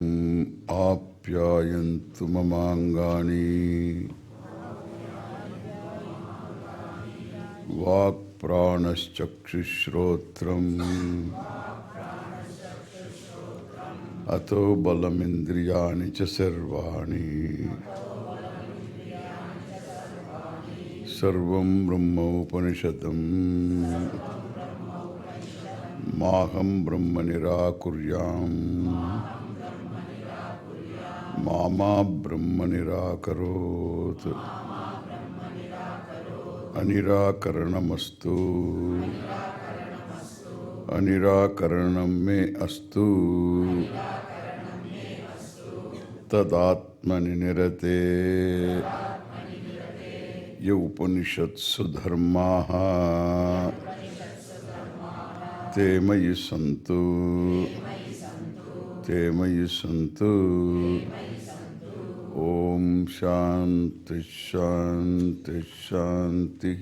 आप्यायन्तु ममाङ्गानि वाक्प्राणश्चक्षुश्रोत्रम् अतो बलमिन्द्रियाणि च सर्वाणि सर्वं ब्रह्मोपनिषदम् माहं ब्रह्म निराकुर्याम् मामा ब्रह्म निराकरोत् अनिराकरणमस्तु अनिराकरणं मे अस्तु तदात्मनि निरते ये उपनिषत्सु धर्माः ते मयि सन्तु ते मयि सन्तु। ओम शांति शांति शांति।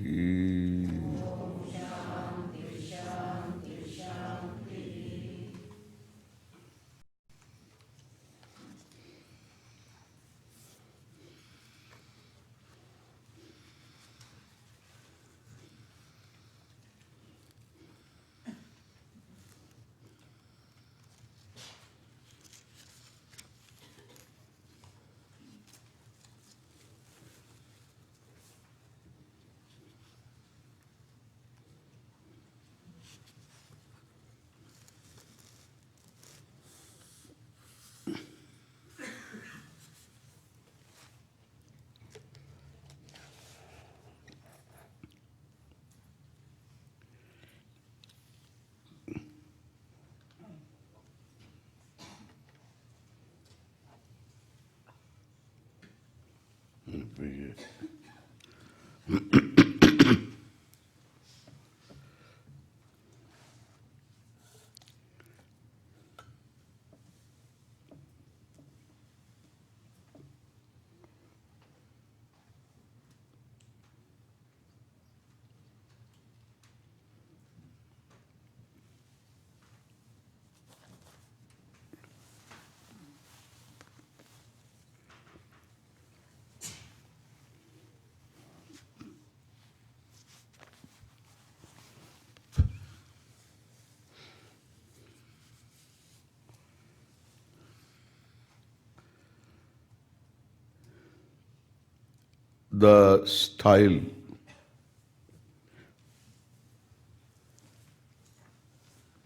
The style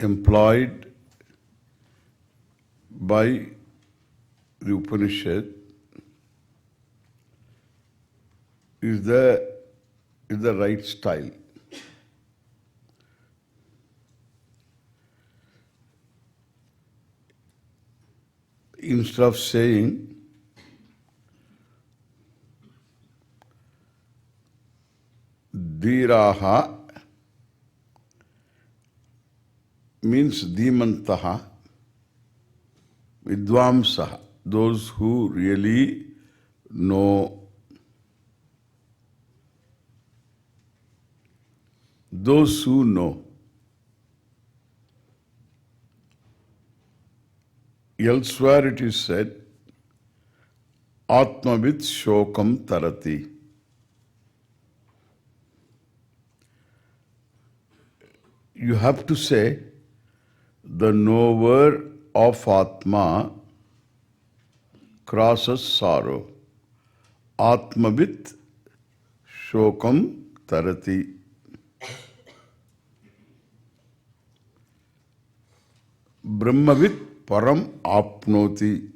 employed by the Upanishad is the right style. Instead of saying Dhiraha means Dhimantaha, Vidvamsaha, those who really know, those who know. Elsewhere it is said, Atmavid Shokam Tarati. You have to say, the knower of Atma crosses sorrow. Atmavit Shokam Tarati. Brahmavit Param Apnoti.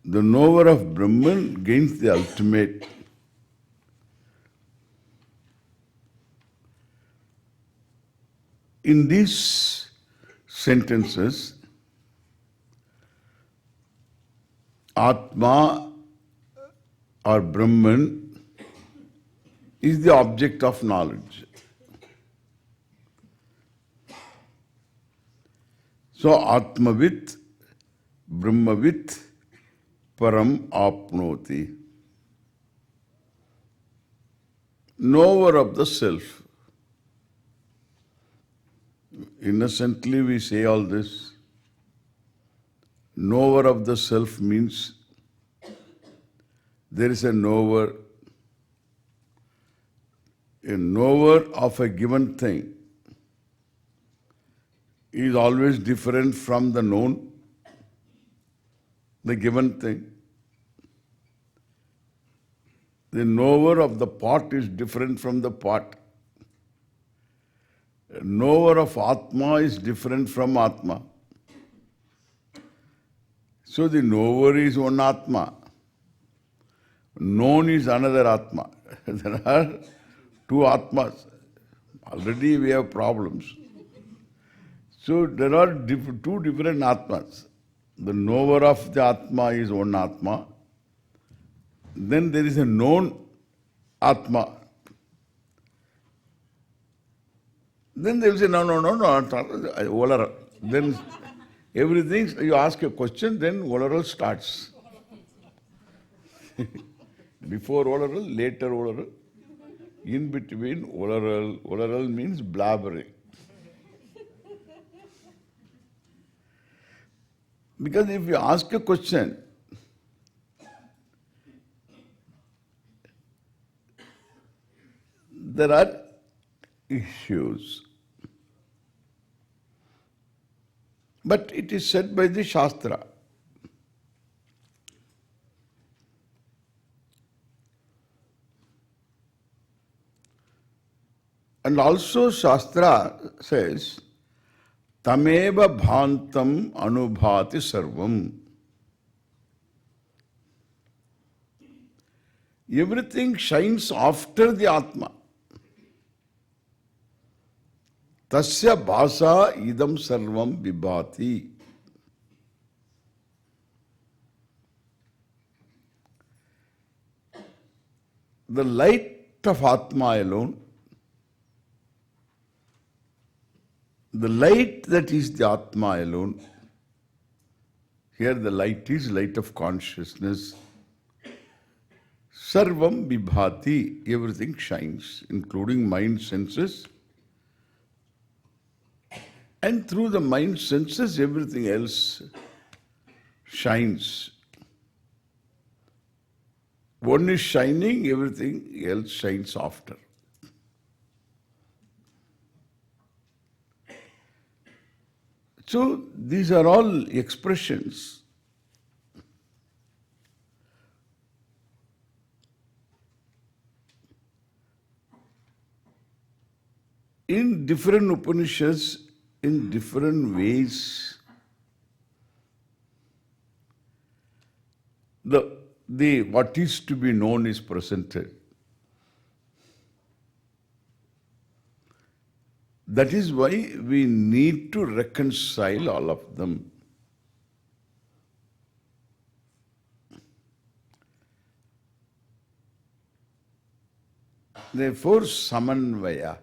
The knower of Brahman gains the ultimate. In these sentences, Atma or Brahman is the object of knowledge. So Atmavit, Brahmavit, Param Apnoti. Knower of the self. Innocently we say all this. knower of the self means there is a knower of a given thing is always different from the known, the given thing. The knower of the pot is different from the pot. A knower of Atma is different from Atma. So the knower is one Atma. Known is another Atma. There are two Atmas. Already we have problems. So there are two different Atmas. The knower of the Atma is one Atma. Then there is a known Atma. Then they will say, no. Then everything, you ask a question, then Olaral starts. Before Olaral, later Olaral, in between Olaral. Olaral means blabbering. Because if you ask a question, there are issues. But it is said by the Shastra. And also Shastra says, Tameva bhantam anubhati sarvam. Everything shines after the Atma. Tasya bhasa idam sarvam vibhati. The light of Atma alone, the light that is the Atma alone, here the light is light of consciousness. Sarvam vibhati, everything shines, including mind, senses. And through the mind, senses, everything else shines. One is shining, everything else shines after. So these are all expressions. In different Upanishads, in different ways, the what is to be known is presented. That is why we need to reconcile all of them. Therefore, samanvaya.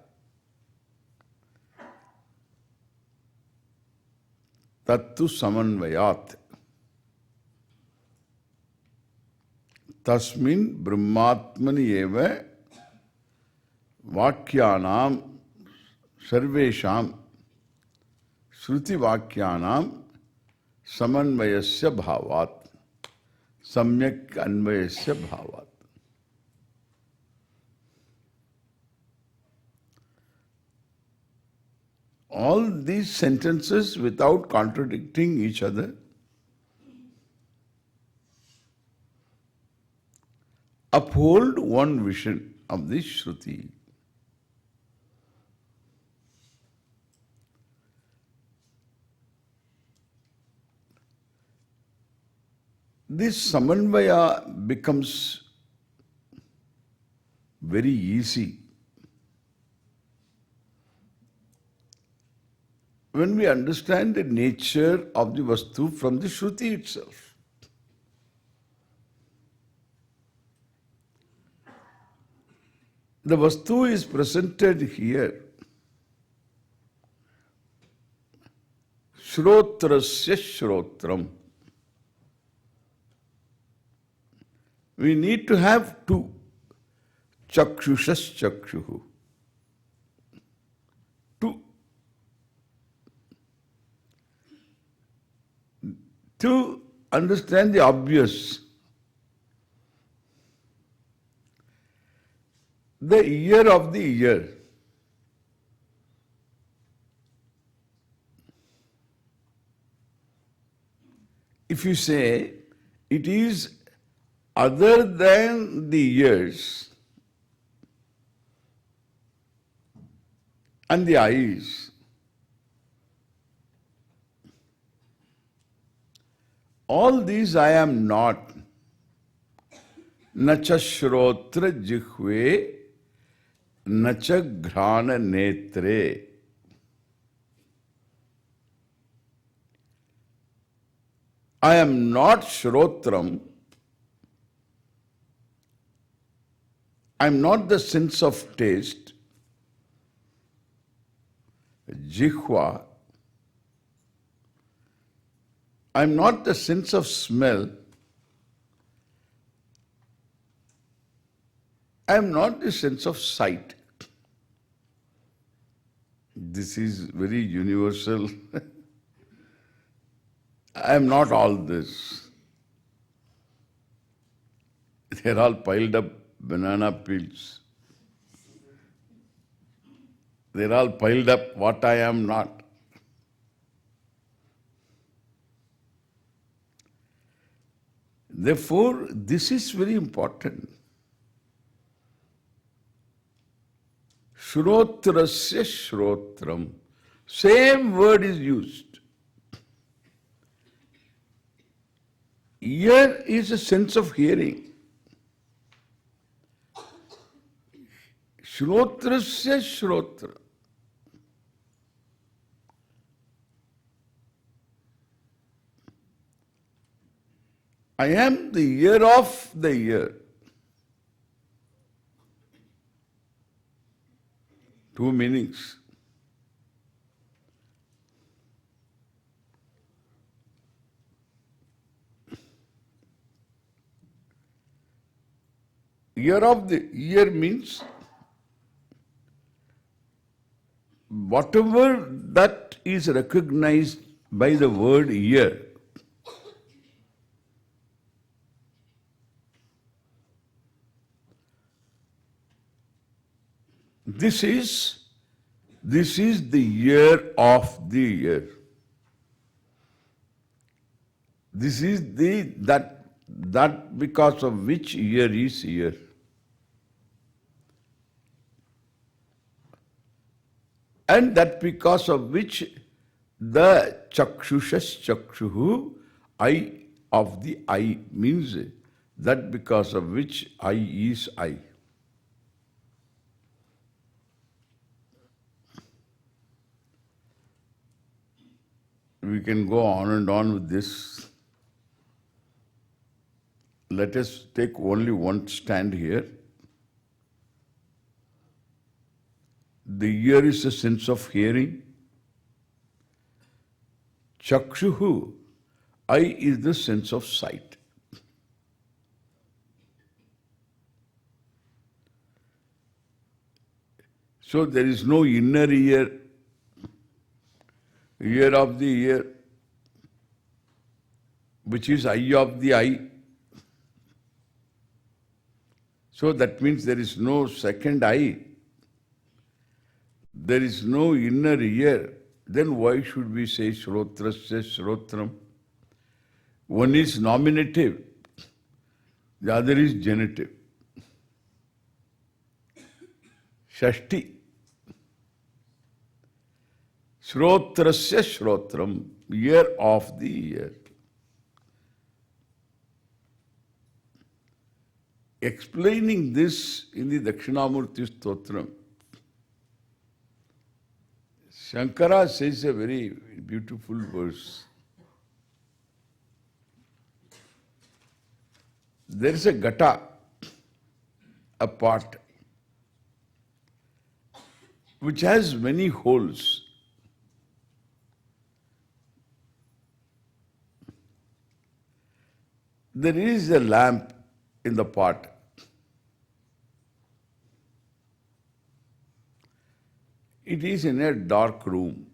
Tattu samanvayat. Tasmin brahmatmani eva vakyanam sarvesham shruti vakyanam samanvayasya bhavat. Samyak anvayasya bhavat. All these sentences, without contradicting each other, uphold one vision of the Shruti. This samanvaya becomes very easy when we understand the nature of the Vastu from the Shruti itself. The Vastu is presented here. Shrotrasya Shrotram. We need to have two. Chakshushas Chakshuhu. Two. To understand the obvious, the ear of the ear. If you say it is other than the ears and the eyes, all these I am not. Nacha shrotra jihve, nacha ghrana netre. I am not Shrotram. I am not the sense of taste. Jihva. I am not the sense of smell. I am not the sense of sight. This is very universal. I am not all this. They're all piled up banana peels. They're all piled up what I am not. Therefore, this is very important. Shrotrasya shrotram. Same word is used. Ear is a sense of hearing. Shrotrasya shrotra. I am the ear of the ear. Two meanings. Ear of the ear means whatever that is recognized by the word ear. This is the ear of the ear. This is that because of which ear is ear. And that because of which the chakshushas chakshuhu, eye of the eye, means that because of which eye is eye. We can go on and on with this. Let us take only one stand here. The ear is a sense of hearing. Chakshuhu, eye is the sense of sight. So there is no inner ear, ear of the ear, which is eye of the eye. So that means there is no second eye. There is no inner ear. Then why should we say shrotrasya shrotram? One is nominative, the other is genitive. Shashti. Shrotrasya shrotram, ear of the ear. Explaining this in the Dakshinamurti Stotram, Shankara says a very beautiful verse. There is a gata, a pot, which has many holes. There is a lamp in the pot. It is in a dark room.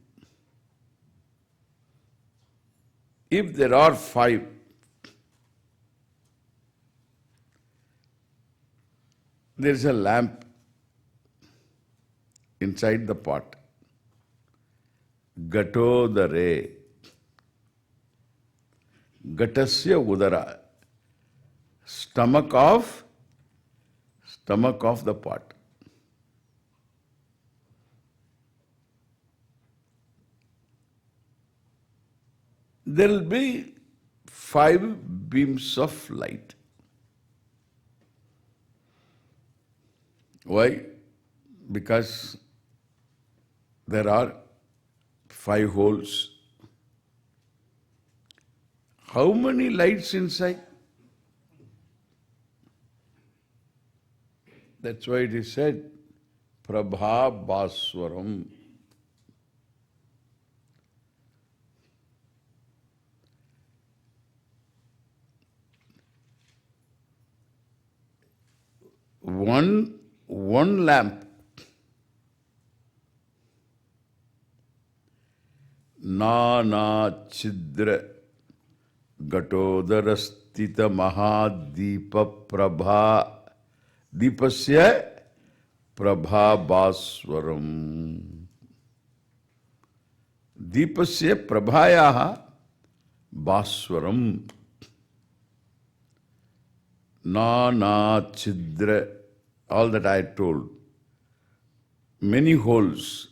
If there are five, there is a lamp inside the pot. Gatodare. Gatasya udara. Stomach of the pot. There will be five beams of light. Why? Because there are five holes. How many lights inside? That's why it is said, Prabha Bhaswaram. One lamp, Nana Chidra Gatodarastita Mahadeepa Prabha Deepasya Prabha Bhaswaram. Deepasya Prabhayaha Bhaswaram. Nana Chidra, all that I told. Many holes.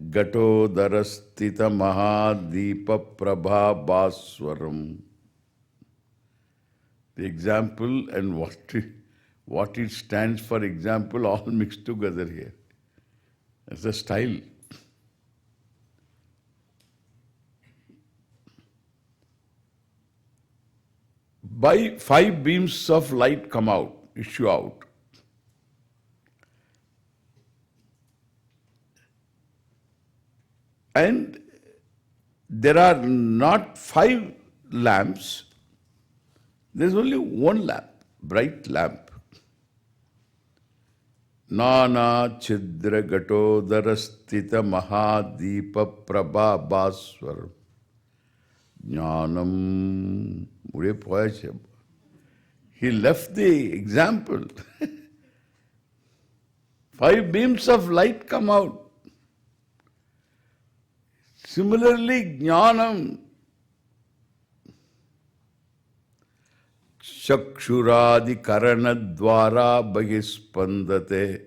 Gatodarastita Mahadeepa Prabha Bhaswaram. The example and what it stands for example all mixed together here. That's the style. By five beams of light come out, issue out. And there are not five lamps, there is only one lamp, bright lamp. Nana Chidra Gatodarastita Mahadeepa Prabha Bhaswaram. Jnanam. He left the example. Five beams of light come out. Similarly, Jnanam. Chakshuradi Karanadvara Bahispandate.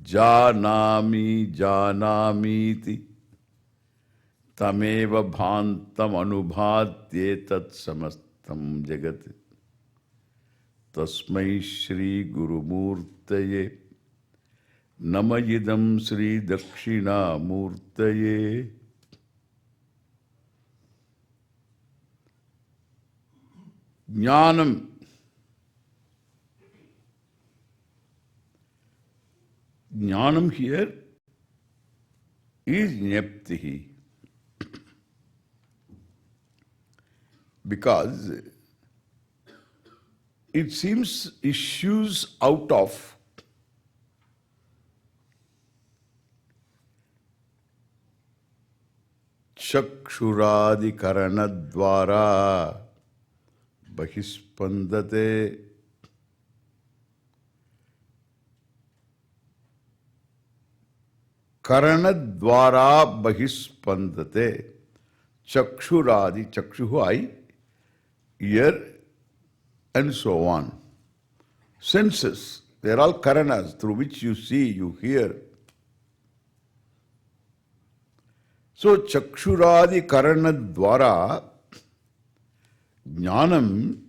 Janami Janamiti. Tameva bhantam anubhadye tat samastam jagat. Tasmai Shri Guru Murtaye Namayidam Sri Dakshina Murtaye. Jnanam. Jnanam here is Jnaptihi. Because it seems issues out of Chakshuradi Karanadvara Bahispandate. Karanadvara Bahispandate. Chakshuradi, Chakshuhu eye, ear, and so on. Senses, they are all karanas through which you see, you hear. So, Chakshuradi Karanadvara, Jnanam,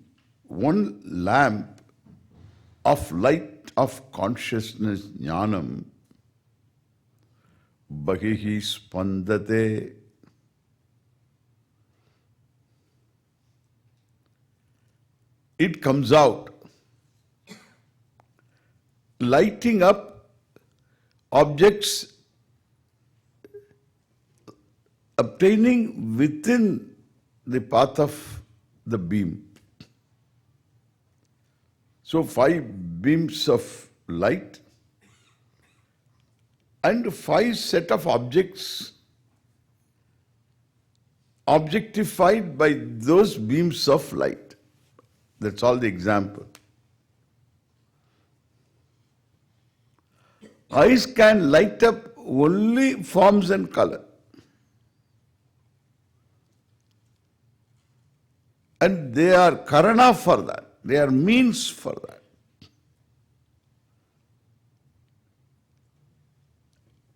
one lamp of light of consciousness, Jnanam, Bahihi Spandate. It comes out, lighting up objects obtaining within the path of the beam. So 5 beams of light and 5 set of objects objectified by those beams of light. That's all the example. Eyes can light up only forms and color. And they are karana for that. They are means for that.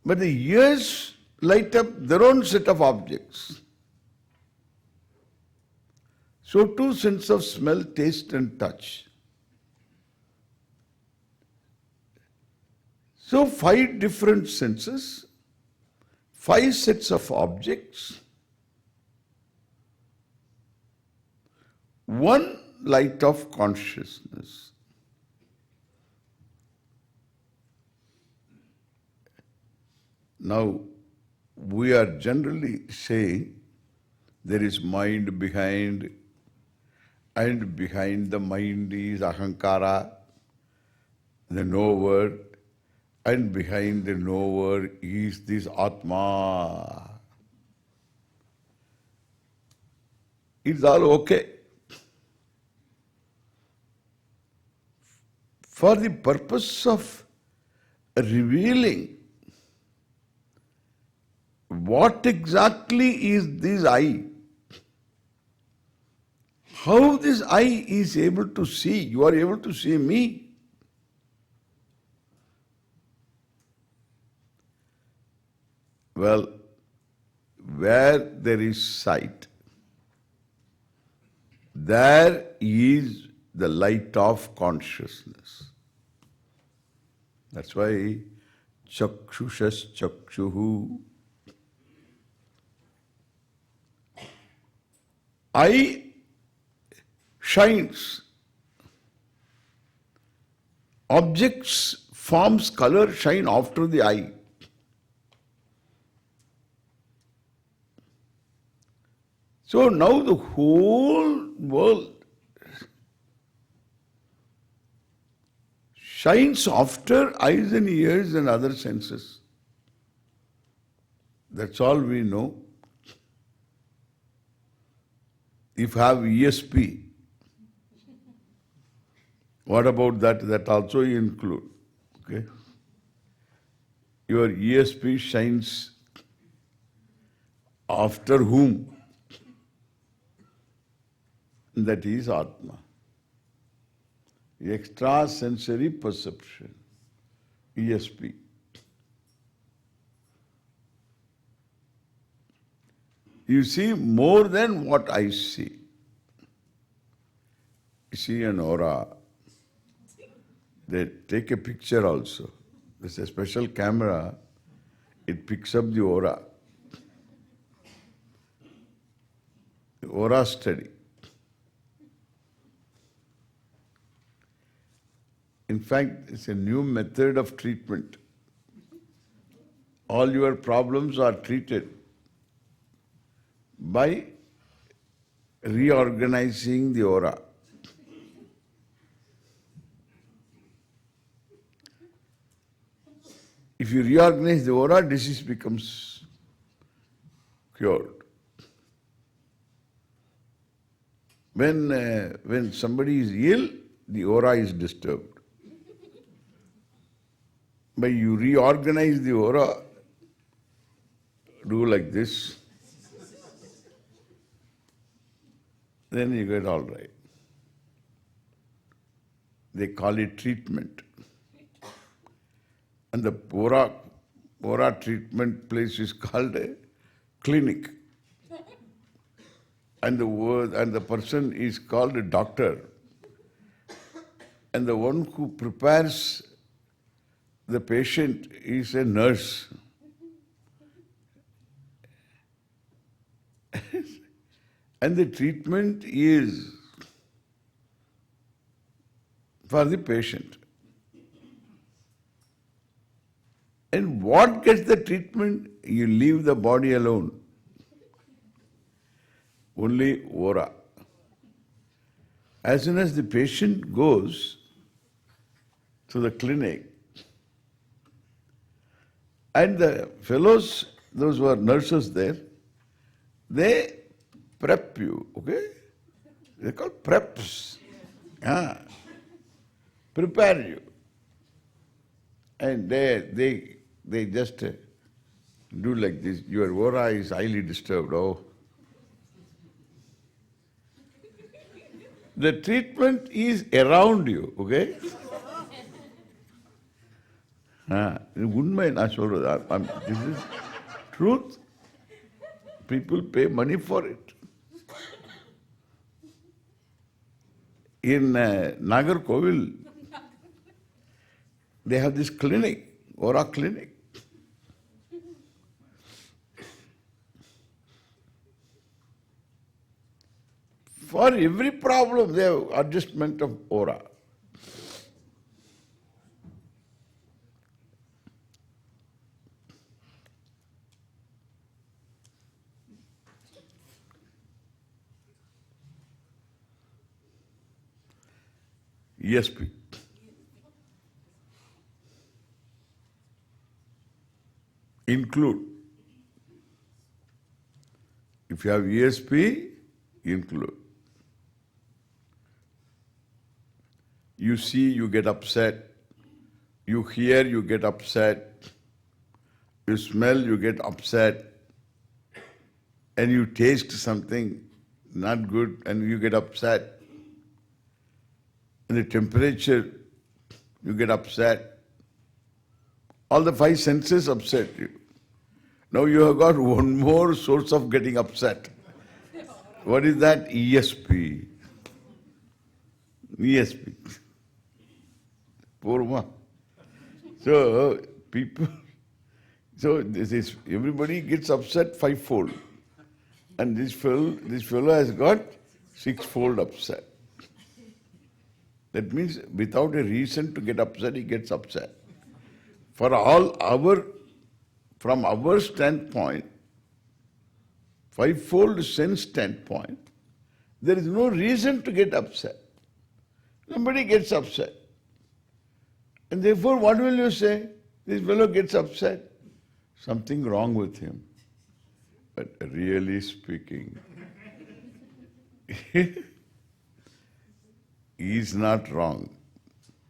But the ears light up their own set of objects. So too sense of smell, taste and touch. So 5 different senses, 5 sets of objects, one light of consciousness. Now, we are generally saying there is mind behind, and behind the mind is ahankara, the knower, and behind the knower is this Atma. It's all okay. For the purpose of revealing what exactly is this I, how this I is able to see, you are able to see me. Well, where there is sight, there is the light of consciousness. That's why chakshushas chakshuhu. Eye shines. Objects, forms, color shine after the eye. So now the whole world shines after eyes and ears and other senses. That's all we know. If you have ESP, what about that? That also you include. Okay? Your ESP shines after whom? That is Atma. Extrasensory perception, ESP. You see more than what I see. You see an aura. They take a picture also. There's a special camera. It picks up the aura. The aura study. In fact, it's a new method of treatment. All your problems are treated by reorganizing the aura. If you reorganize the aura, disease becomes cured. When somebody is ill, the aura is disturbed. But you reorganize the aura, do like this, then you get all right. They call it treatment. And the aura treatment place is called a clinic. And the person is called a doctor. And the one who prepares the patient is a nurse. And the treatment is for the patient. And what gets the treatment? You leave the body alone. Only aura. As soon as the patient goes to the clinic, And the fellows, those who are nurses there, they prep you, okay? They're called preps. Yeah. Prepare you. And they just do like this. Your aura is highly disturbed. Oh. The treatment is around you, okay? உண்மை நான் சொல்றது. This is truth. People pay money for it. In Nagarkovil, they have this clinic, aura clinic. For every problem, they have adjustment of aura. ESP. Include. If you have ESP, include. You see, you get upset. You hear, you get upset. You smell, you get upset. And you taste something not good and you get upset. And the temperature, you get upset. All the five senses upset you. Now you have got one more source of getting upset. What is that? ESP. ESP. Purma. So people, so this is, everybody gets upset fivefold. And this fellow has got sixfold upset. That means without a reason to get upset, he gets upset. For from our standpoint, fivefold sense standpoint, there is no reason to get upset. Nobody gets upset. And therefore, what will you say? This fellow gets upset. Something wrong with him. But really speaking, he is not wrong.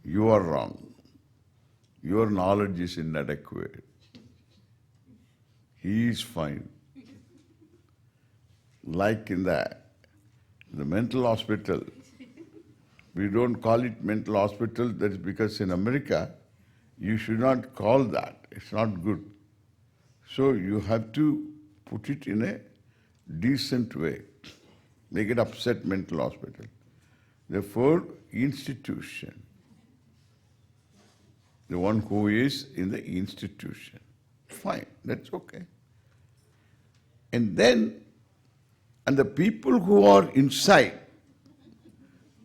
You are wrong. Your knowledge is inadequate. He is fine. Like in the mental hospital, we don't call it mental hospital, that is because in America, you should not call that. It's not good. So you have to put it in a decent way. They get upset, mental hospital. Therefore, institution. The one who is in the institution. Fine, that's okay. And then, and the people who are inside,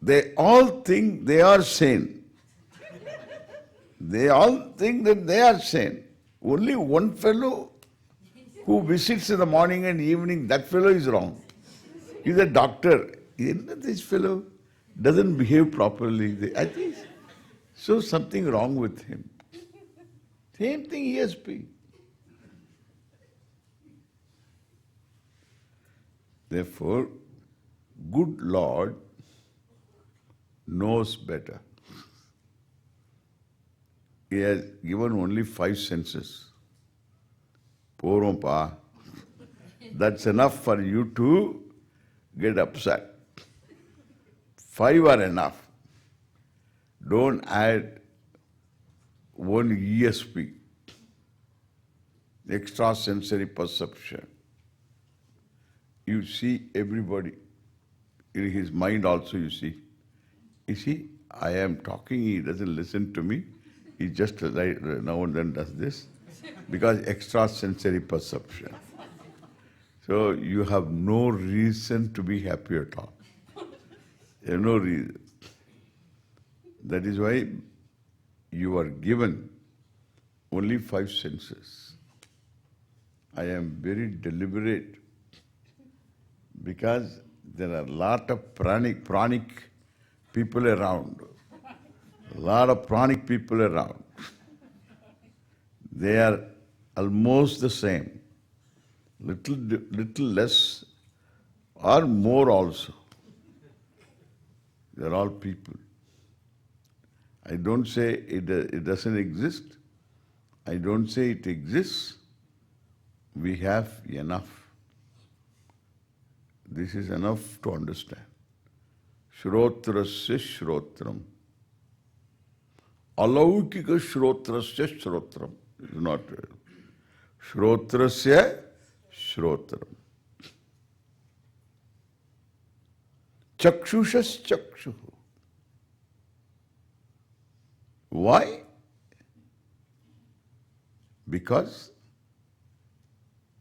they all think they are sane. They all think that they are sane. Only one fellow who visits in the morning and evening, that fellow is wrong. He's a doctor. This fellow doesn't behave properly. I think so something wrong with him. Same thing ESP. Therefore, good Lord knows better. He has given only five senses. Porompa. That's enough for you to get upset. Five are enough. Don't add one ESP, extrasensory perception. You see everybody. In his mind also you see. You see, I am talking, he doesn't listen to me. He just now and then does this. Because extrasensory perception. So you have no reason to be happy at all. You have no reason. That is why you are given only five senses. I am very deliberate because there are a lot of pranic people around. A lot of pranic people around. They are almost the same, little less or more also. They're all people. I don't say it doesn't exist. I don't say it exists. We have enough. This is enough to understand. Shrotrasya shrotram. Alaukika shrotrasya shrotram. It's not real. Shrotrasya shrotram. Chakshushas chakshuhu. Why? Because,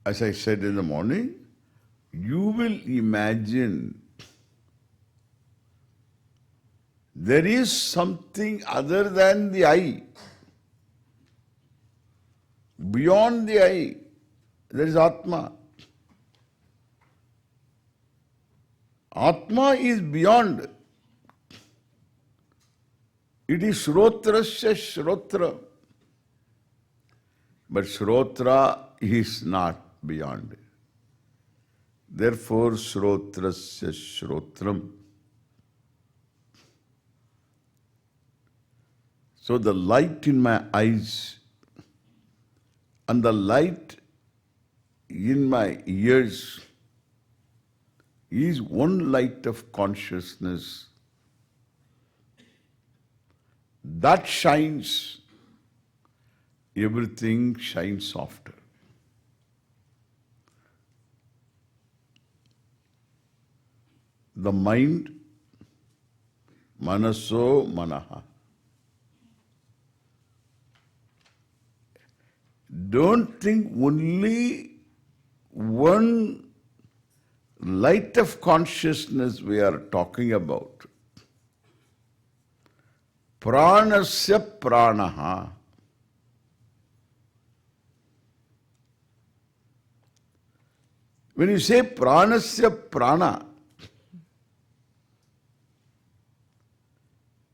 as I said in the morning, you will imagine there is something other than the eye. Beyond the eye, there is Atma. Atma is beyond. It is Shrotrasya Shrotra. But Shrotra is not beyond. Therefore, Shrotrasya Shrotram. So the light in my eyes and the light in my ears is one light of consciousness that shines, everything shines after. The mind, manaso manaha. Don't think only one light of consciousness we are talking about. Pranasya pranaha. When you say pranasya prana,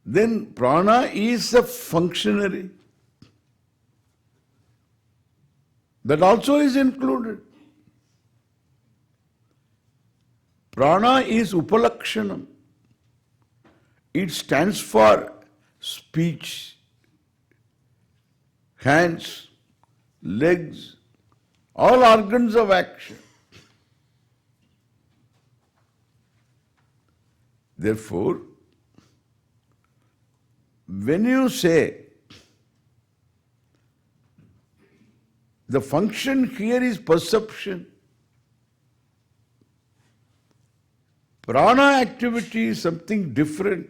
then prana is a functionary. That also is included. Prana is upalakshanam. It stands for speech, hands, legs, all organs of action. Therefore, when you say the function here is perception, prana activity is something different.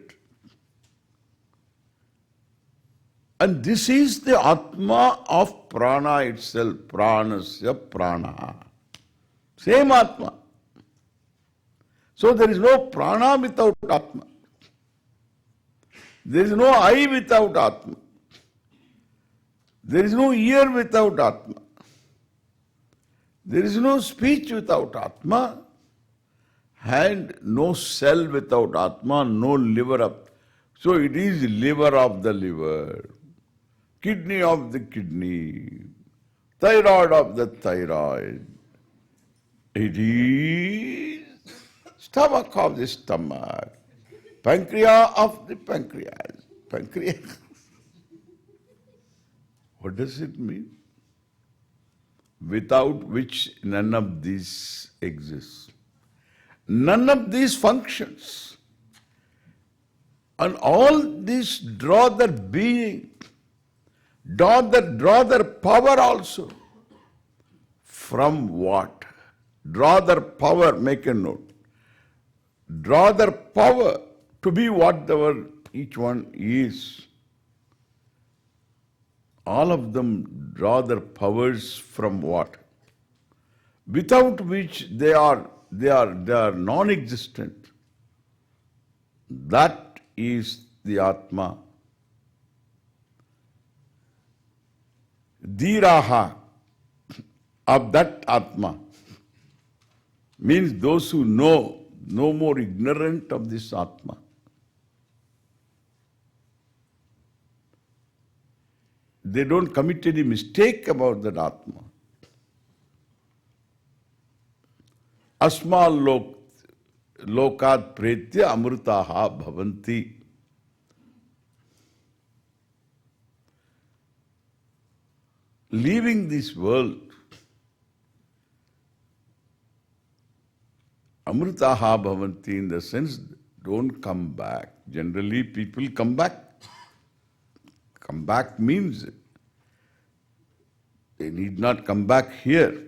And this is the Atma of prana itself, pranasya prana. Same Atma. So there is no prana without Atma. There is no eye without Atma. There is no ear without Atma. There is no speech without Atma. And no cell without Atma, no liver up. So it is liver of the liver, kidney of the kidney, thyroid of the thyroid. It is stomach of the stomach, pancreas of the pancreas. Pancreas. What does it mean? Without which none of these exists. None of these functions. And all these draw their being, draw their power also. From what? Draw their power, make a note. Draw their power to be whatever each one is. All of them draw their powers from what? Without which they are non-existent. That is the Atma. Dhiraha of that Atma means those who know, no more ignorant of this Atma. they don't commit any mistake about that Atma. Asmal lokat pretya amrutaha bhavanti. Leaving this world, amrutaha bhavanti, in the sense, don't come back. Generally, people come back. Come back means they need not come back here.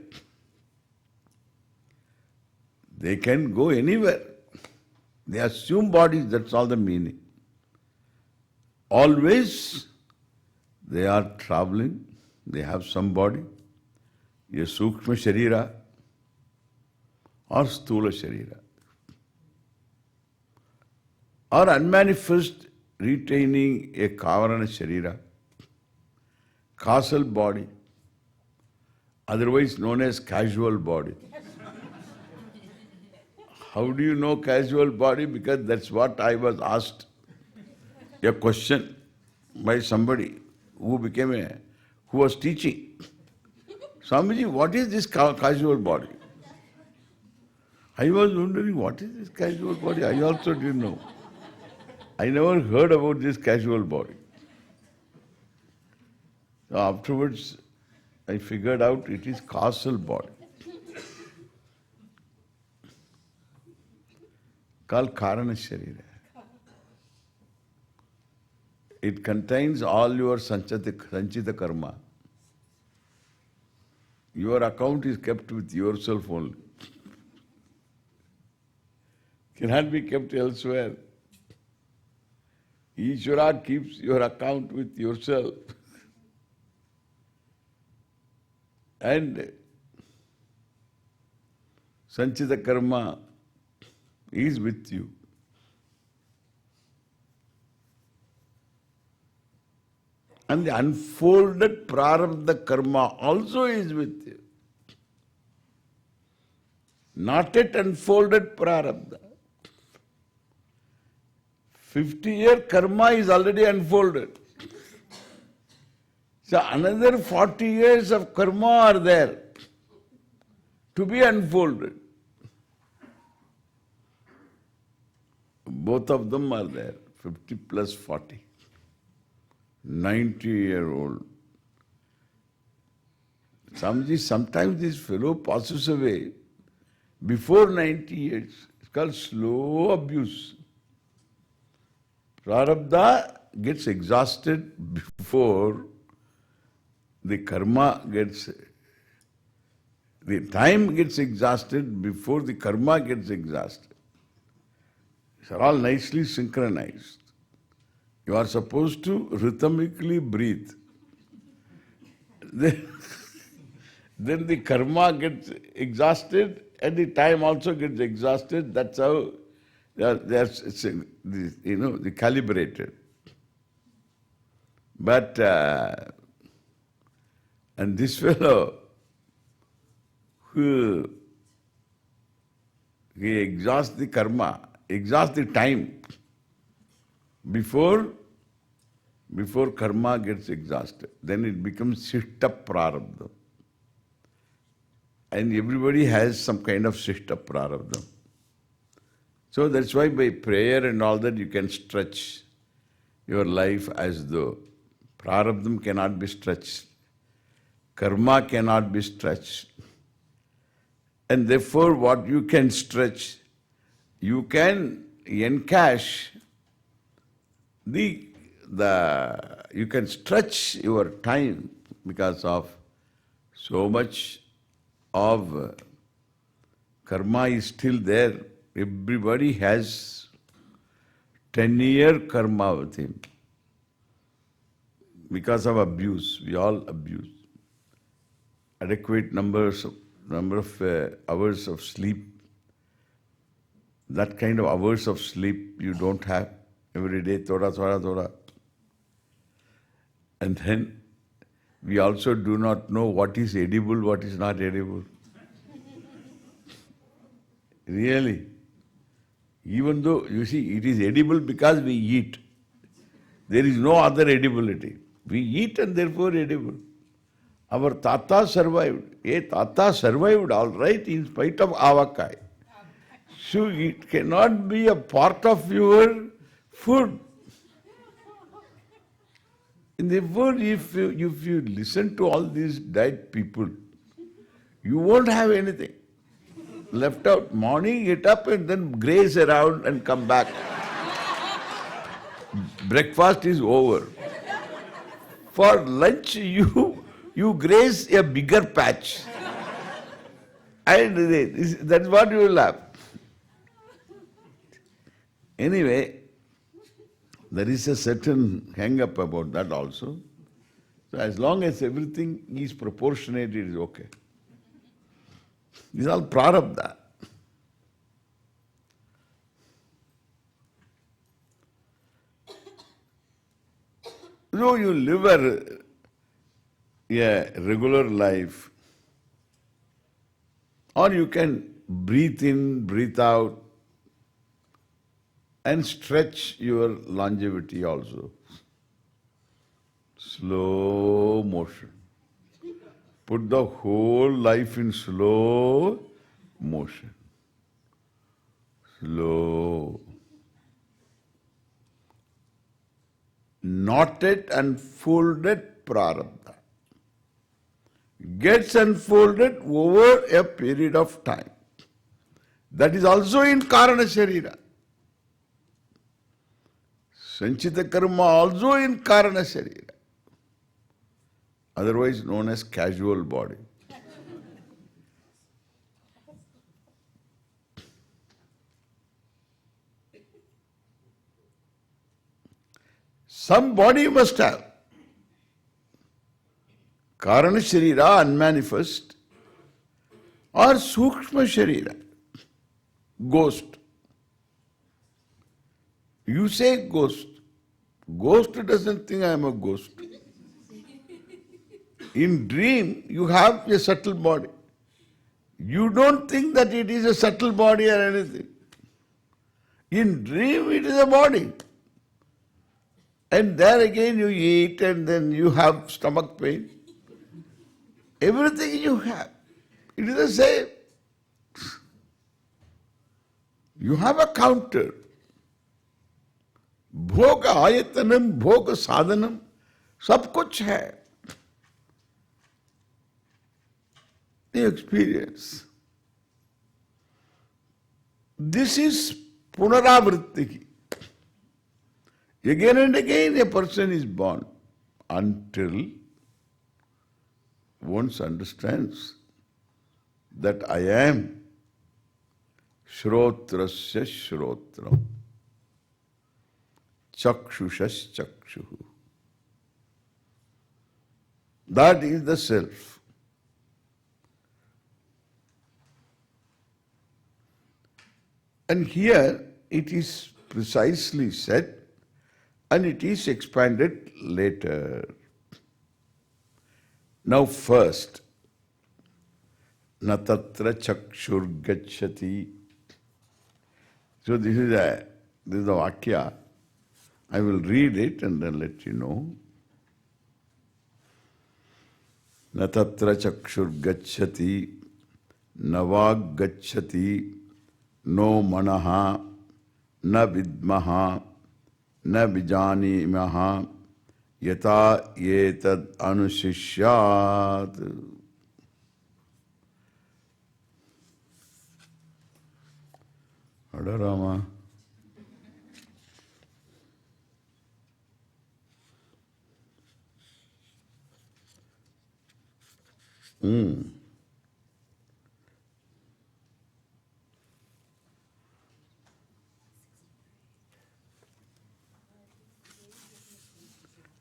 They can go anywhere. They assume bodies, that's all the meaning. Always they are traveling, they have some body, a sukshma sharira or stula sharira, or unmanifest retaining a kavarana sharira, causal body, otherwise known as casual body. How do you know casual body? Because that's what I was asked a question by somebody who was teaching. Swamiji, what is this casual body? I was wondering, what is this casual body? I also didn't know. I never heard about this casual body. So afterwards, I figured out it is causal body, called Karana Sharira. It contains all your sanchita karma. Your account is kept with yourself only. Cannot be kept elsewhere. Ishvara keeps your account with yourself. And sanchita karma is with you. And the unfolded prarabdha karma also is with you. Not yet unfolded prarabdha. 50-year karma is already unfolded. So another 40 years of karma are there to be unfolded. Both of them are there, 50 plus 40. 90-year-old. Sometimes this fellow passes away before 90 years. It's called slow abuse. Prarabdha gets exhausted before the karma gets, the time gets exhausted before the karma gets exhausted. These are all nicely synchronized. You are supposed to rhythmically breathe. Then the karma gets exhausted and the time also gets exhausted. That's how they calibrated. But and this fellow who he exhausts the karma, exhausts the time before karma gets exhausted. Then it becomes shishta prarabdha. And everybody has some kind of shishta prarabdha. So that's why by prayer and all that you can stretch your life as though prarabdham cannot be stretched. Karma cannot be stretched. And therefore what you can stretch, you can encash you can stretch your time because of so much of karma is still there. Everybody has 10-year karma with him. Because of abuse, we all abuse. Adequate number of hours of sleep. That kind of hours of sleep you don't have every day, thoda. And then we also do not know what is edible, what is not edible. Really. Even though, you see, it is edible because we eat. There is no other edibility. We eat and therefore edible. Our Tata survived. Tata survived all right in spite of avakai. So it cannot be a part of your food. In the world, if you listen to all these diet people, you won't have anything left out. Morning, get up and then graze around and come back. Breakfast is over. For lunch, you graze a bigger patch. And that's what you will have. Anyway, there is a certain hang-up about that also. So as long as everything is proportionate, it is okay. These are all prarabdha. No, you live a regular life, or you can breathe in, breathe out, and stretch your longevity also. Slow motion. Put the whole life in slow motion. Slow. Knotted and folded prarabdha gets unfolded over a period of time. That is also in Karana Sharira. Sanchita karma also in Karana Sharira, otherwise known as casual body. Some body you must have. Karana Sharira, unmanifest, or Sukshma Sharira, ghost. You say ghost. Ghost doesn't think I am a ghost. In dream, you have a subtle body. You don't think that it is a subtle body or anything. In dream, it is a body. And there again you eat and then you have stomach pain. Everything you have, it is the same. You have a counter. भोग आयतनम भोग साधनम सब कुछ है. The experience. This is punaravriti. Again and again a person is born until once understands that I am Shrotrasya Shrotram, Chakshushas Chakshuhu. That is the self. And here it is precisely said, and it is expanded later. Now first, natatra chakshur gacchati. So this is a vakya. I will read it and then let you know. Natatra chakshur gacchati, navag gacchati, no manaha, na vidmaha, na vijanimaha, yata yetad anushishyat. Adarama.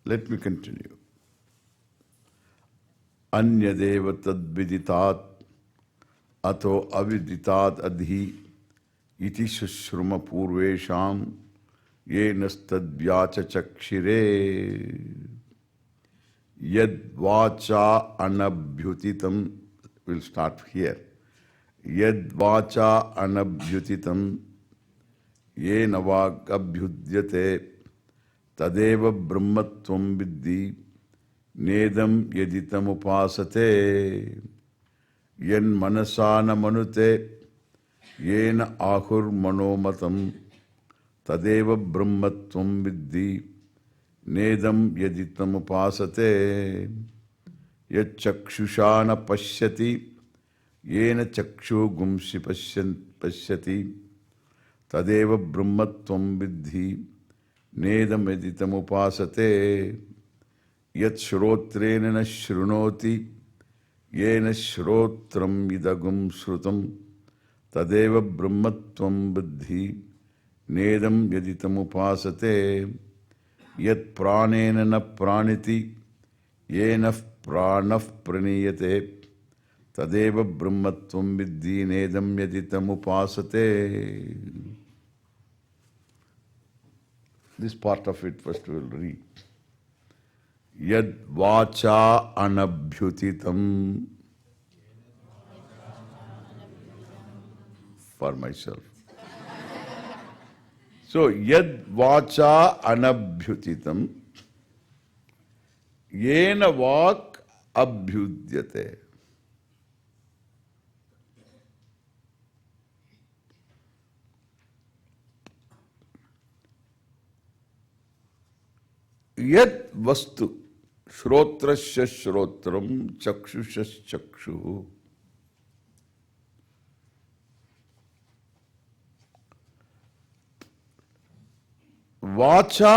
Let me continue. Anyadeva tad viditat ato aviditat adhi iti sushruma purvesham yenastad vyacha chakshire yad vacha anabhyutitam. We'll start here. Yad vacha anabhyutitam yena vak abhyudyate tadeva brahmatvam viddhi nedam yaditam upasate yen manasana manute yena ahur manomatam tadeva brahmatvam viddhi nedam yaditam upasate yat chakshushana pashyati yena chakshu gumsi pashyati tadeva brahmatvam viddhi nedam yaditam upasate yat shrotrena na shrunoti yena shrotram idagum shrutam tadeva brahmatvam viddhi nedam yaditam upasate yat pranena na praniti yena pranaf praniyate tadeva brahmatvam viddhi nedam yaditam upasate. This part of it first we will read. Yad vacha anabhyutitam. For myself. So, yad vacha anabhyutitam yena vak abhyudyate. Yad vastu shrotrasya shrotram chakshusya chakshu vacha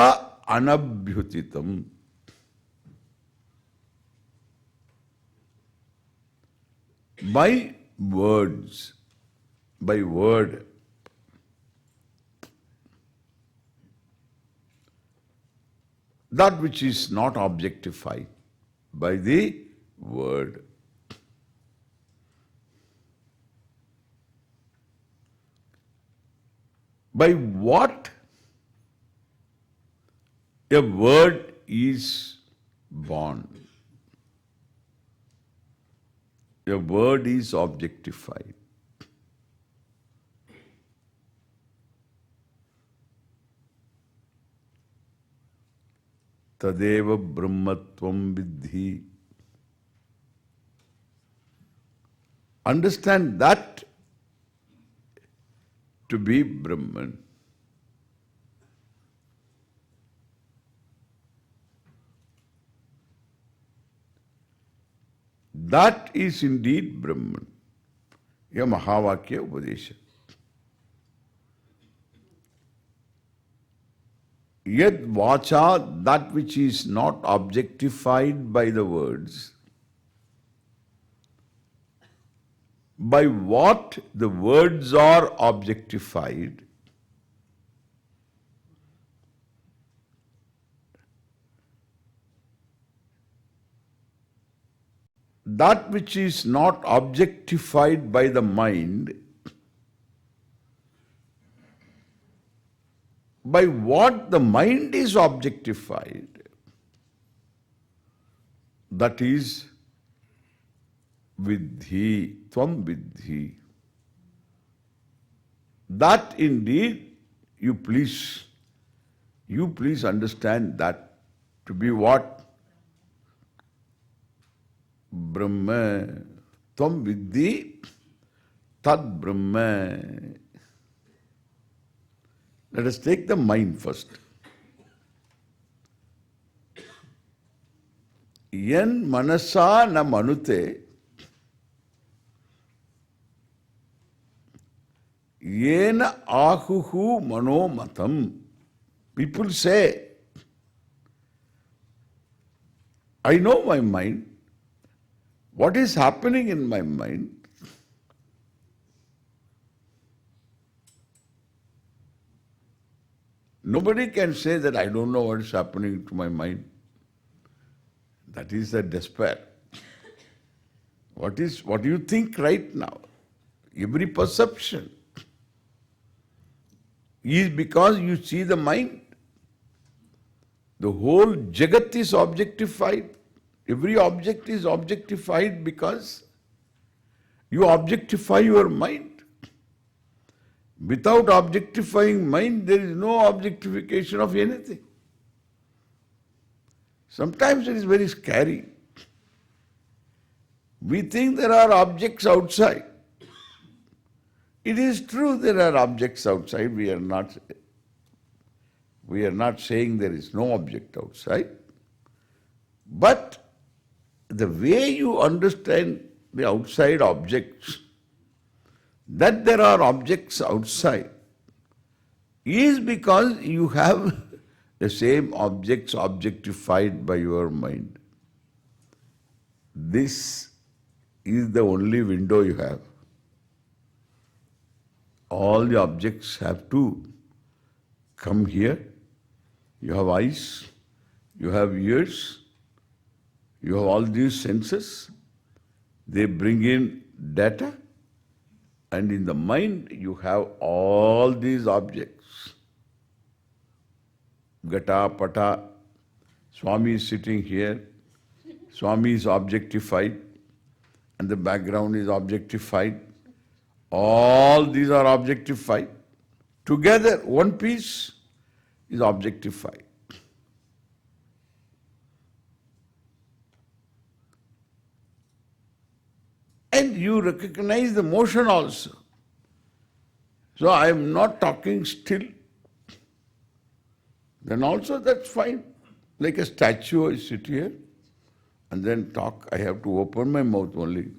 anabhyutitam. By words, by word. That which is not objectified by the word. By what a word is born. A word is objectified. Tadeva brahmatvam viddhi. Understand that to be Brahman. That is indeed Brahman. Ya Mahavakya Upadesha. Yad vacha, that which is not objectified by the words. By what the words are objectified, that which is not objectified by the mind, by what the mind is objectified, that is Viddhi, Tvam Viddhi. That indeed you please understand that to be what? Brahma. Tvam Viddhi Tad Brahma. Let us take the mind first. Yen manasa na manute yena ahuhu manomatam. People say, I know my mind. What is happening in my mind? Nobody can say that I don't know what is happening to my mind. That is the despair. What do you think right now? Every perception is because you see the mind. The whole Jagat is objectified. Every object is objectified because you objectify your mind. Without objectifying mind, there is no objectification of anything. Sometimes it is very scary. We think there are objects outside. It is true there are objects outside. We are not saying there is no object outside. But the way you understand the outside objects, that there are objects outside, is because you have the same objects objectified by your mind. This is the only window you have. All the objects have to come here. You have eyes, you have ears, you have all these senses. They bring in data, and in the mind you have all these objects. Gata, Pata, Swami is sitting here, Swami is objectified, and the background is objectified. All these are objectified. Together, one piece is objectified. And you recognize the motion also. So I am not talking still. Then also that's fine. Like a statue, I sit here and then talk. I have to open my mouth only.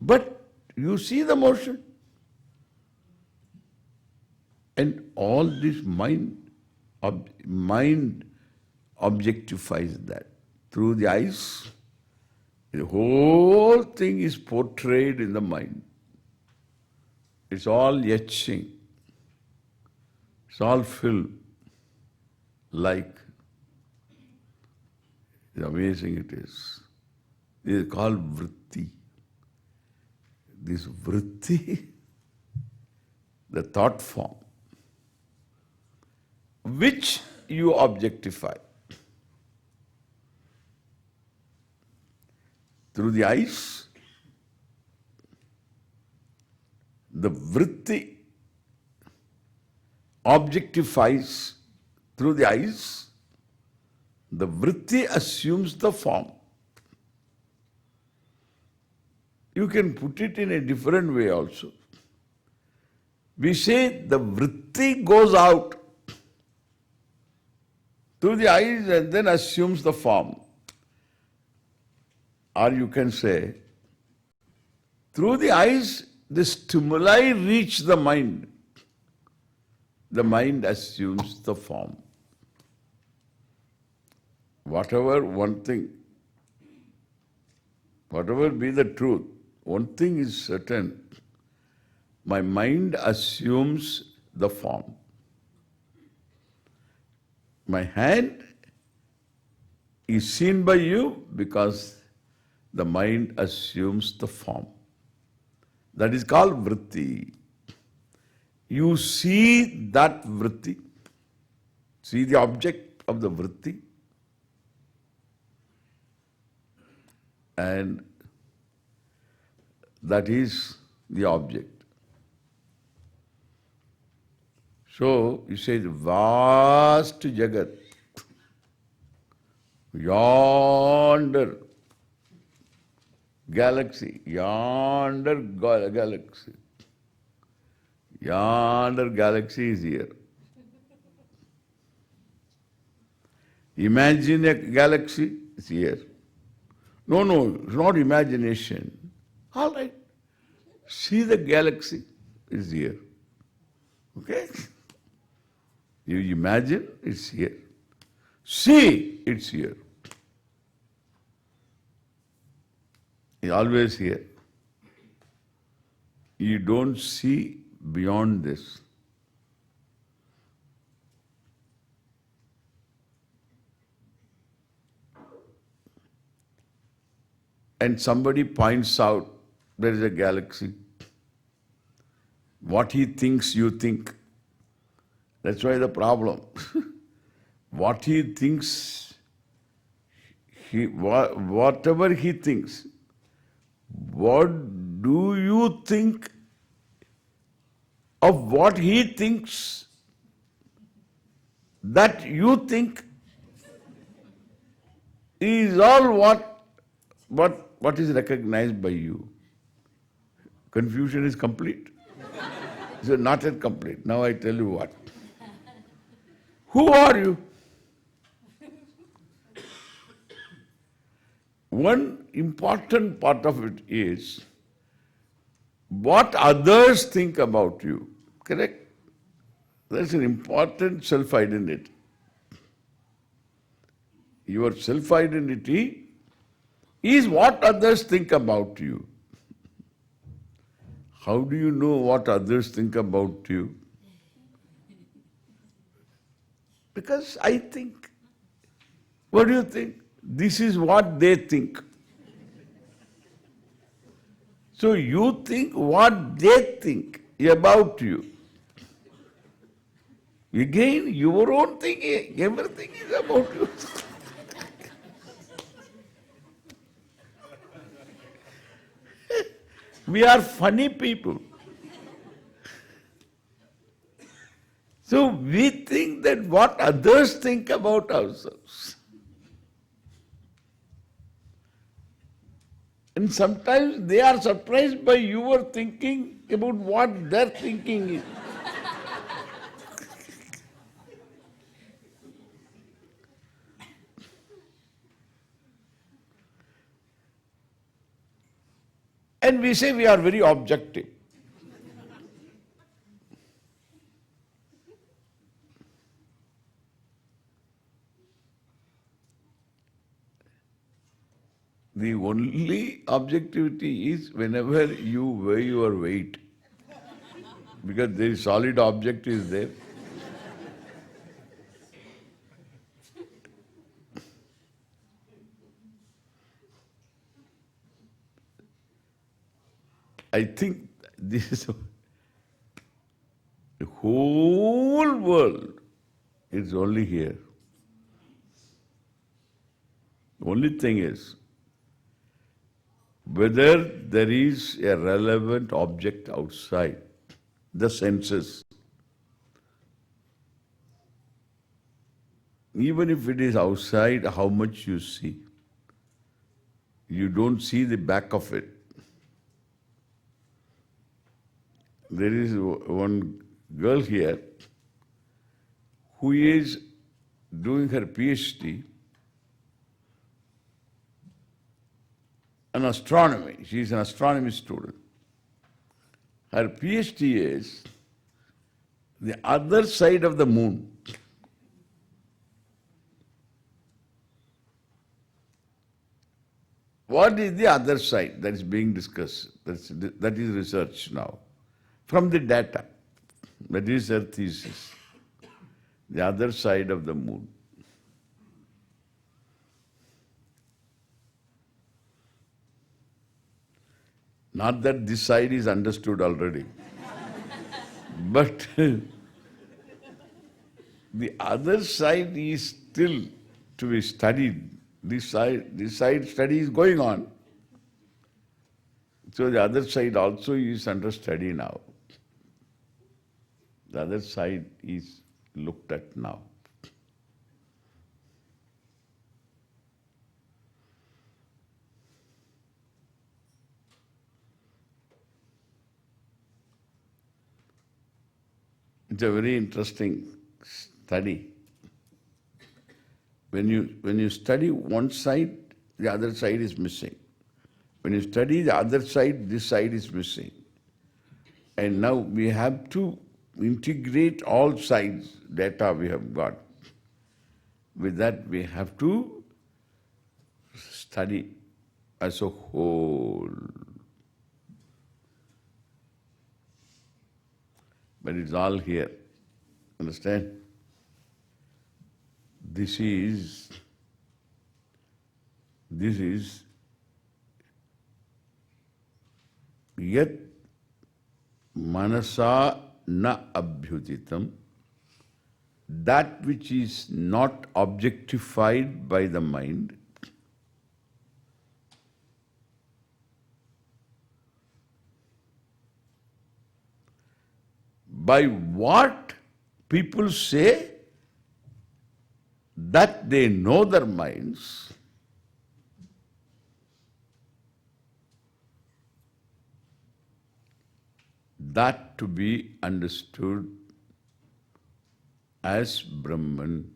But you see the motion. And all this mind objectifies that. Through the eyes, the whole thing is portrayed in the mind. It's all etching. It's all film. Like. It's amazing it is. It is called vritti. This vritti, the thought form, which you objectify. Through the eyes, the vritti objectifies through the eyes, the vritti assumes the form. You can put it in a different way also. We say the vritti goes out through the eyes and then assumes the form. Or you can say, through the eyes, the stimuli reach the mind. The mind assumes the form. Whatever be the truth, one thing is certain. My mind assumes the form. My hand is seen by you because the mind assumes the form. That is called vritti. You see that vritti, see the object of the vritti, and that is the object. So you say the vast jagat, yonder galaxy, yonder galaxy is here. Imagine a galaxy is here. No, it's not imagination. All right. See the galaxy is here. Okay? You imagine it's here. See it's here. It's always here. You don't see beyond this. And somebody points out there is a galaxy. What he thinks, you think. That's why the problem. What he thinks, whatever he thinks, what do you think of what he thinks? that you think is all what is recognized by you. Confusion is complete. So not yet complete. Now I tell you what. Who are you? One important part of it is what others think about you. Correct? That's an important self-identity. Your self-identity is what others think about you. How do you know what others think about you? Because I think. What do you think? This is what they think. So you think what they think about you. Again, your own thinking, everything is about you. We are funny people. So we think that what others think about ourselves. And sometimes they are surprised by your thinking about what their thinking is. And we say we are very objective. The only objectivity is whenever you weigh your weight. Because the solid object is there. I think this is the whole world is only here. The only thing is whether there is a relevant object outside the senses. Even if it is outside, how much you see. You don't see the back of it. There is one girl here who is doing her PhD in astronomy. She is an astronomy student. Her PhD is the other side of the moon. What is the other side that is being discussed? That is research now. From the data, that is her thesis. The other side of the moon. Not that this side is understood already. But the other side is still to be studied. This side study is going on. So the other side also is under study now. The other side is looked at now. It's a very interesting study. When you study one side, the other side is missing. When you study the other side, this side is missing. And now we have to integrate all sides data we have got. With that we have to study as a whole. But it's all here. Understand? This is yat manasa na abhyutitam, that which is not objectified by the mind, by what people say that they know their minds, that to be understood as Brahman.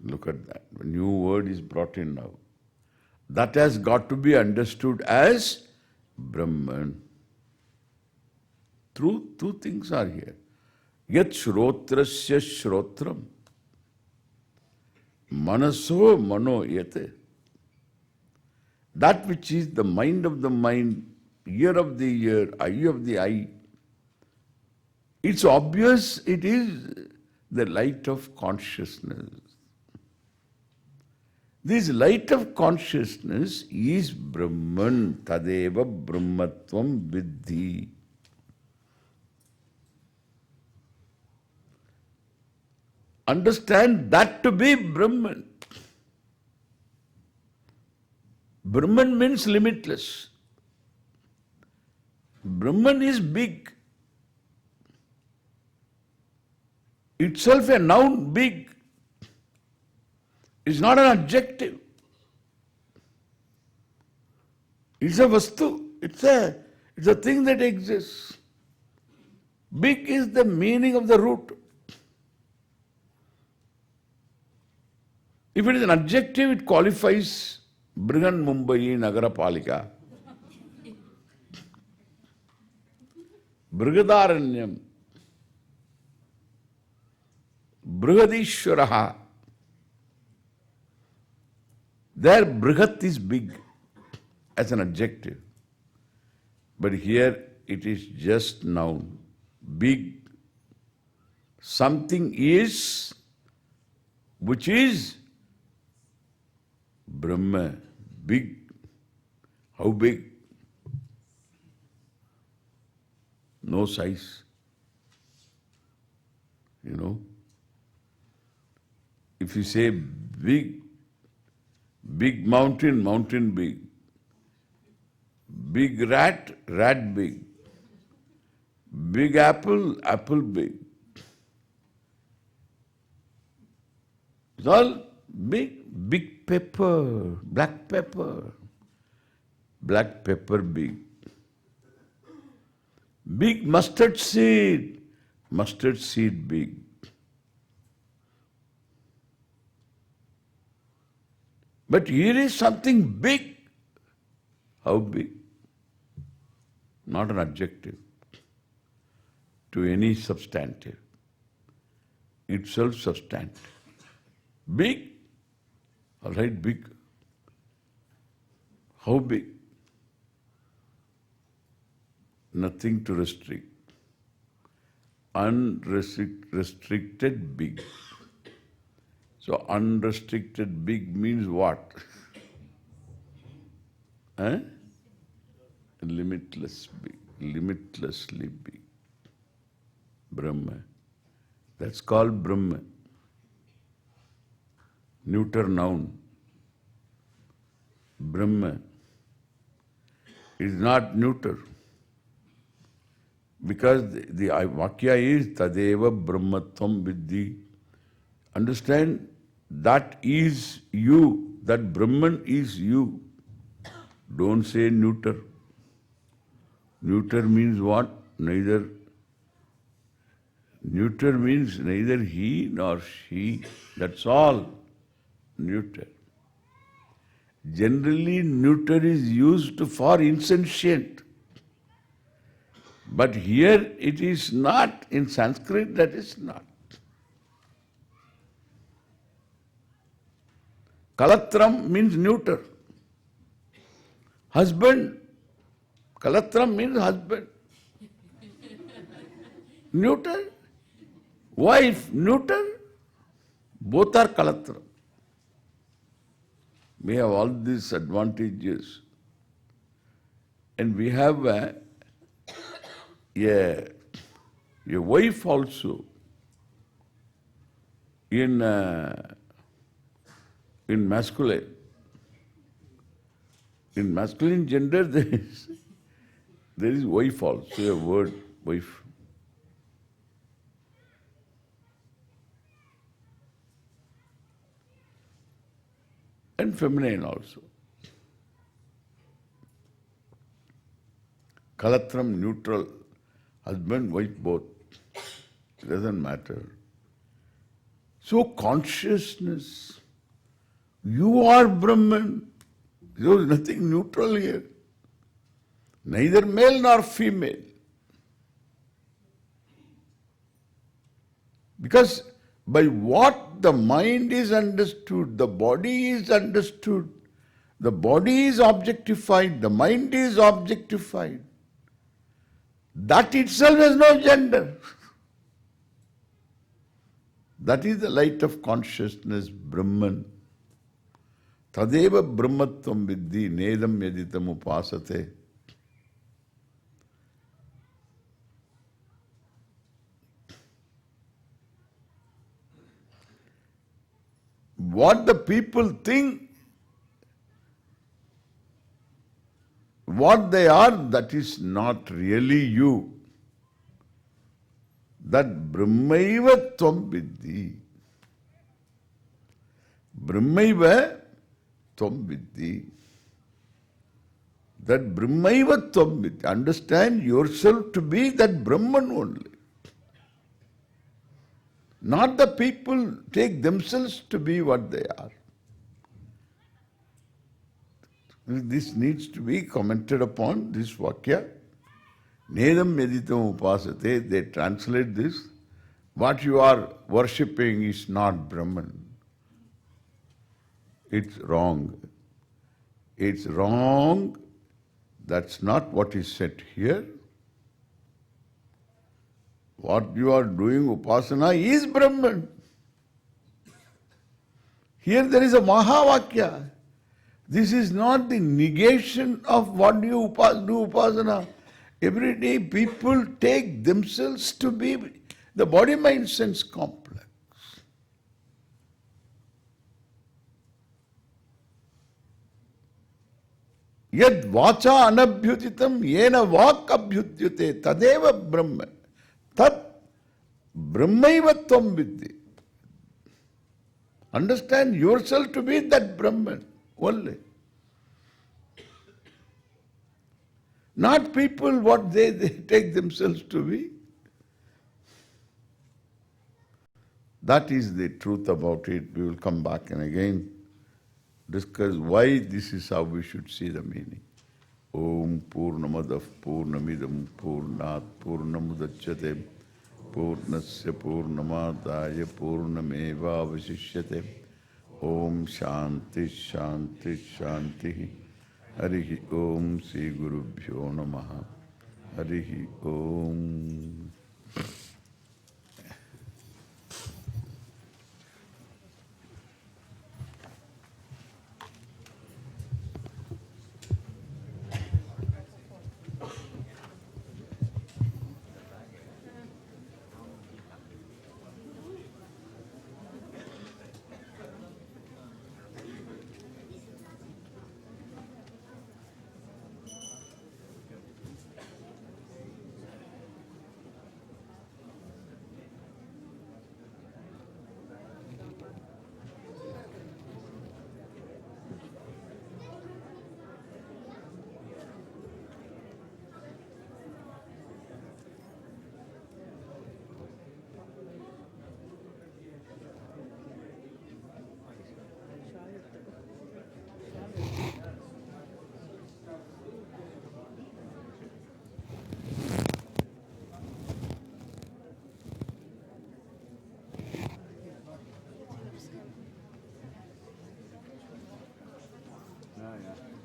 Look at that. A new word is brought in now. That has got to be understood as Brahman. Two things are here. Yat shrotrasya shrotram. Manaso mano yate. That which is the mind of the mind, ear of the ear, eye of the eye. It's obvious it is the light of consciousness. This light of consciousness is Brahman, tadeva brahmatvam viddhi. Understand that to be Brahman. Brahman means limitless. Brahman is big. Itself a noun, big. It's not an adjective. It's a vastu. It's a thing that exists. Big is the meaning of the root. If it is an adjective, it qualifies Brihan Mumbai Nagara Palika. Brihadaranyam. Brihadishwaraha. There Brihat is big as an adjective. But here it is just noun. Big. Something is which is Brahma. Big. How big? No size. You know? If you say big, big mountain, mountain big. Big rat, rat big. Big apple, apple big. It's all big. Big pepper, black pepper. Black pepper big. Big mustard seed big. But here is something big. How big? Not an adjective to any substantive. Itself substantive. Big? All right, big. How big? Nothing to restrict. Unrestricted big. So unrestricted big means what? Limitless big, limitlessly big. Brahma. That's called Brahma. Neuter noun. Brahma is not neuter. Because the Vakya is Tadeva Brahmatvam Viddhi. Understand, that is you. That Brahman is you. Don't say neuter. Neuter means what? Neuter means neither he nor she. That's all. Neuter. Generally, neuter is used for insentient. But here it is not. In Sanskrit, that is not. Kalatram means neuter. Husband. Kalatram means husband. Neuter. Wife, neuter. Both are kalatram. We have all these advantages. And we have a wife also in masculine. In masculine gender there is wife also, a word, wife. and feminine also. Kalatram, neutral, husband, wife, both. It doesn't matter. So consciousness, you are Brahman. There is nothing neutral here. Neither male nor female. Because by what the mind is understood, the body is understood, the body is objectified, the mind is objectified. That itself has no gender. That is the light of consciousness, Brahman. Tadeva Brahmatvam Viddhi Nedam Yaditam Upasate. What the people think, what they are, that is not really you. That Brahmaiva Tvam Viddhi. Brahmaiva Tvam Viddhi. That Brahmaiva Tvam Viddhi. Understand yourself to be that Brahman only. Not the people take themselves to be what they are. This needs to be commented upon, this Vakya. Nedam Meditam Upasate, they translate this. What you are worshipping is not Brahman. It's wrong. It's wrong. That's not what is said here. What you are doing, Upasana, is Brahman. Here there is a Mahavakya. This is not the negation of what you do Upasana. Every day people take themselves to be the body-mind-sense complex. Yad vacha anabhyutitam yena vak abhyutyate tadeva brahman. Tat brahmaiva tvam viddhi. Understand yourself to be that Brahman only. Not people what they take themselves to be. That is the truth about it. We will come back and again discuss why this is how we should see the meaning. Om Purnamadav Purnamidam Purnat Purnamudachyate Purnasya Purnamadaya Purnameva Vasishyate Om Shanti Shanti Shanti Harihi Om Sri Gurubhyo Namaha Harihi Om. Yeah.